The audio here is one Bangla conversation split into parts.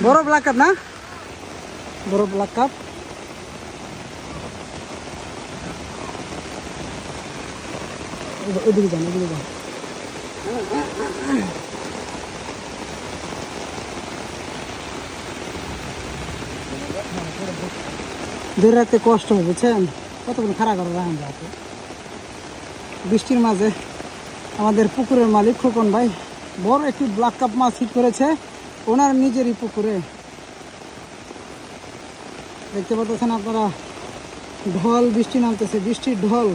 বড় ব্ল্যাক কাপ না, বড় ব্ল্যাক কাপ। ওইদিকে যান, ওইদিকে যান। ধরে রাখতে কষ্ট হয়, বুঝছেন? কতক্ষণ খাড়া করে রাখেন যাতে। বৃষ্টির মাঝে আমাদের পুকুরের মালিক খোকন ভাই বড় একটি ব্ল্যাক কাপ মাছ হিট করেছে ওনার নিজেরই পুকুরে। দেখতে পাচ্ছেন আপনারা, ঢল বৃষ্টি নামতেছে, বৃষ্টির ঢল।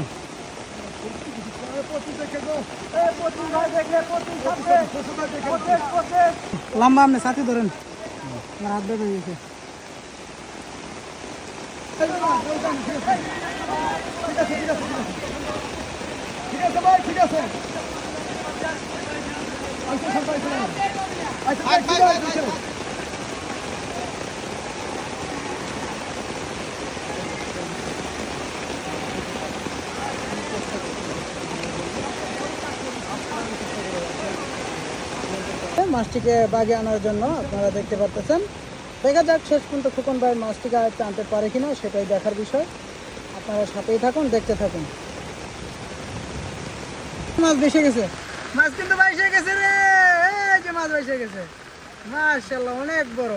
লম্বা আপনি সাথে ধরেন, আমার হাত বেঁধে গেছে। ঠিক আছে ভাই, ঠিক আছে। মাছটিকে বাগে আনার জন্য আপনারা দেখতে পাচ্ছেন। দেখা যাক শেষ পর্যন্ত খোকন ভাই মাছটিকে আনতে পারে কিনা, সেটাই দেখার বিষয়। আপনারা সাথেই থাকুন, দেখতে থাকুন। মাছ ভেসে গেছে, মাছ কিন্তু ভেসে গেছে রে, এই যে মাছ ভেসে গেছে। মাশাআল্লাহ, অনেক বড়,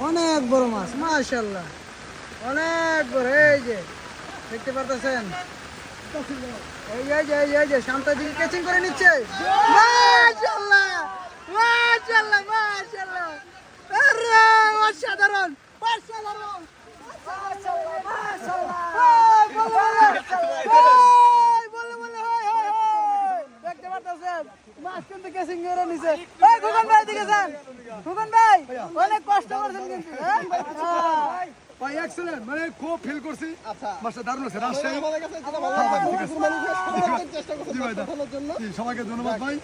অনেক বড় মাছ, মাশাআল্লাহ অনেক বড়। এই যে দেখতে পাচ্ছেন, এই যে শান্তাজিকে ক্যাচিং করে নিচ্ছে। মাশাআল্লাহ, মাশাআল্লাহ, মাশাআল্লাহ, আরে অসাধারণ, অসাধারণ, মাশাআল্লাহ, মাশাআল্লাহ। দেখতে পাচ্ছেন মাছ কিন্তু ক্যাচিং করে নিচ্ছে। এই খোকন ভাই দিকে যান, খোকন ভাই অনেক কষ্ট করছেন কিন্তু। ভাই এক্সেলেন্ট, মানে খুব ফিল করছি। আচ্ছা, মাছটা দারুণ আছে। রাজশাহী সবাইকে ধন্যবাদ ভাই।